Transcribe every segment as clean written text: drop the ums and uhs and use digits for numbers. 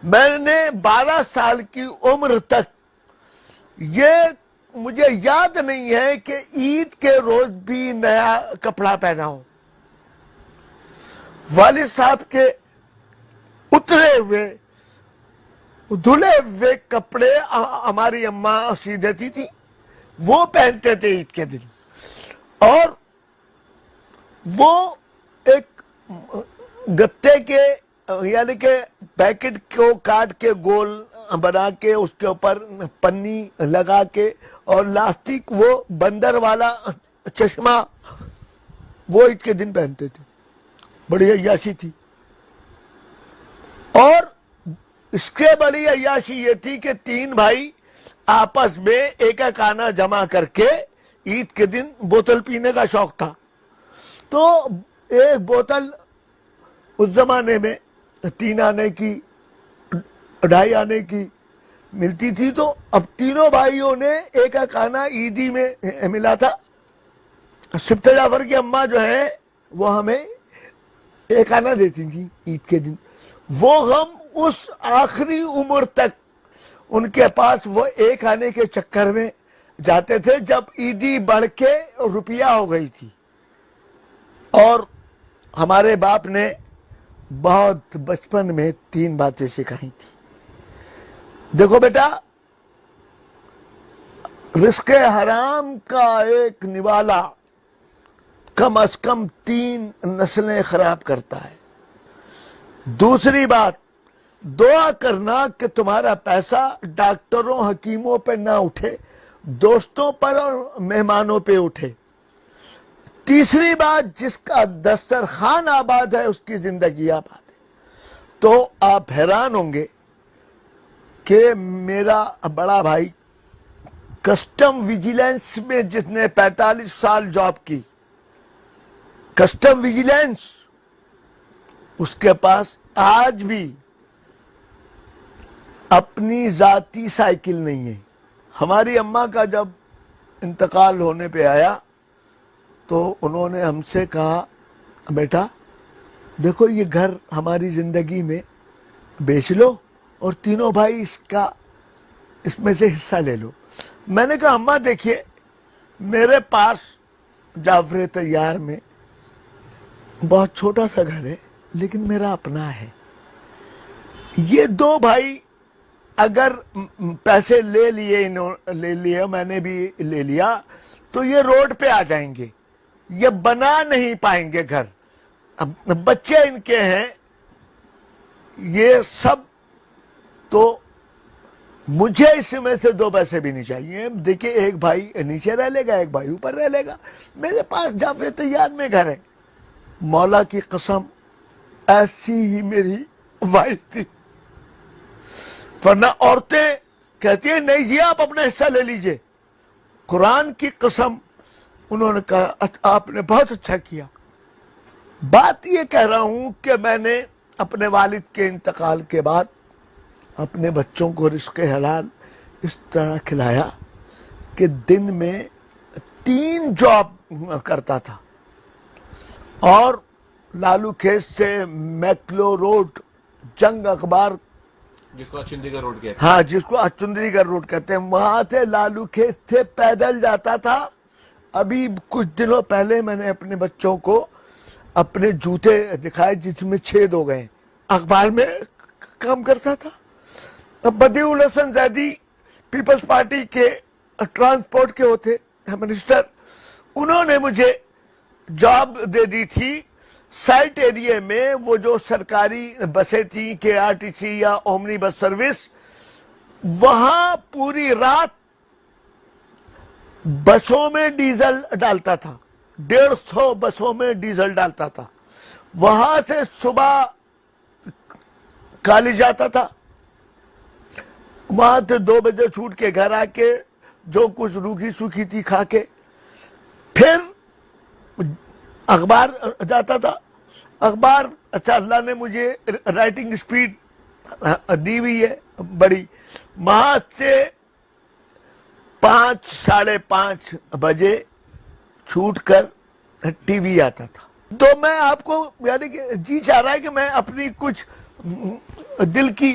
میں نے 12 سال کی عمر تک یہ مجھے یاد نہیں ہے کہ عید کے روز بھی نیا کپڑا پہنا ہوں. والد صاحب کے اترے ہوئے دھلے ہوئے کپڑے ہماری اماں سی دیتی تھی، وہ پہنتے تھے عید کے دن. اور وہ ایک گتے کے یعنی کہ پیکٹ کو کاٹ کے گول بنا کے اس کے اوپر پنی لگا کے اور لاسٹک وہ بندر والا چشمہ وہ عید کے دن پہنتے تھے. بڑی عیاشی تھی. اور اس کے بڑی عیاشی یہ تھی کہ 3 بھائی آپس میں ایک ایک آنا جمع کر کے عید کے دن بوتل پینے کا شوق تھا. تو ایک بوتل اس زمانے میں 3 آنے کی 2.5 آنے کی ملتی تھی. تو اب تینوں بھائیوں نے ایک ایک آنا عیدی میں ملا تھا. سبت جعفر کی اماں جو ہیں وہ ہمیں ایک آنا دیتی تھی عید کے دن. وہ ہم اس آخری عمر تک ان کے پاس وہ ایک آنے کے چکر میں جاتے تھے جب عیدی بڑھ کے روپیہ ہو گئی تھی. اور ہمارے باپ نے بہت بچپن میں 3 باتیں سکھائی تھی. دیکھو بیٹا، رزق حرام کا ایک نوالا کم از کم 3 نسلیں خراب کرتا ہے. دوسری بات، دعا کرنا کہ تمہارا پیسہ ڈاکٹروں حکیموں پہ نہ اٹھے، دوستوں پر اور مہمانوں پہ اٹھے. تیسری بات، جس کا دسترخوان آباد ہے اس کی زندگی آباد ہے. تو آپ حیران ہوں گے کہ میرا بڑا بھائی کسٹم ویجیلنس میں جس نے 45 سال جاب کی، کسٹم ویجیلنس، اس کے پاس آج بھی اپنی ذاتی سائیکل نہیں ہے. ہماری اماں کا جب انتقال ہونے پہ آیا تو انہوں نے ہم سے کہا، بیٹا دیکھو یہ گھر ہماری زندگی میں بیچ لو اور تینوں بھائی اس میں سے حصہ لے لو. میں نے کہا اماں دیکھیے، میرے پاس جعفر طیار میں بہت چھوٹا سا گھر ہے لیکن میرا اپنا ہے. یہ 2 بھائی اگر پیسے لے لیے میں نے بھی لے لیا تو یہ روڈ پہ آ جائیں گے، یہ بنا نہیں پائیں گے گھر. اب بچے ان کے ہیں یہ سب، تو مجھے اس میں سے 2 پیسے بھی نہیں چاہیے. دیکھیں ایک بھائی نیچے رہ لے گا، ایک بھائی اوپر رہ لے گا. میرے پاس جعفر طیار میں گھر ہے. مولا کی قسم ایسی ہی میری وائف تھی، ورنہ عورتیں کہتی ہیں نہیں جی آپ اپنا حصہ لے لیجئے. قرآن کی قسم انہوں نے کہا آپ نے بہت اچھا کیا. بات یہ کہہ رہا ہوں کہ میں نے اپنے والد کے انتقال کے بعد اپنے بچوں کو رزق حلال اس طرح کھلایا کہ دن میں 3 جاب کرتا تھا. اور لالو کھیت سے میکلو روڈ جنگ اخبار، جس کو چندی گڑھ روڈ کہتے ہیں، ہاں جس کو چندی گڑھ روڈ کہتے ہیں، وہاں تھے لالو کھیت سے پیدل جاتا تھا. ابھی کچھ دنوں پہلے میں نے اپنے بچوں کو اپنے جوتے دکھائے جس میں چھید ہو گئے. اخبار میں کام کرتا تھا. اب بدیع الحسن زیدی پیپلز پارٹی کے ٹرانسپورٹ کے ہوتے منسٹر، انہوں نے مجھے جاب دے دی تھی سائٹ ایریے میں. وہ جو سرکاری بسیں تھیں کے آر ٹی سی یا اومنی بس سروس، وہاں پوری رات بسوں میں ڈیزل ڈالتا تھا. 150 بسوں میں ڈیزل ڈالتا تھا. وہاں سے صبح کالج جاتا تھا، وہاں سے 2 بجے چھوٹ کے گھر آ کے جو کچھ روکھی سوکھی تھی کھا کے پھر اخبار جاتا تھا. اخبار، اچھا اللہ نے مجھے رائٹنگ سپیڈ دی ہوئی ہے بڑی. وہاں سے 5 ساڑھے 5 بجے چھوٹ کر ٹی وی آتا تھا. تو میں آپ کو یعنی کہ جی چاہ رہا ہے کہ میں اپنی کچھ دل کی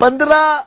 15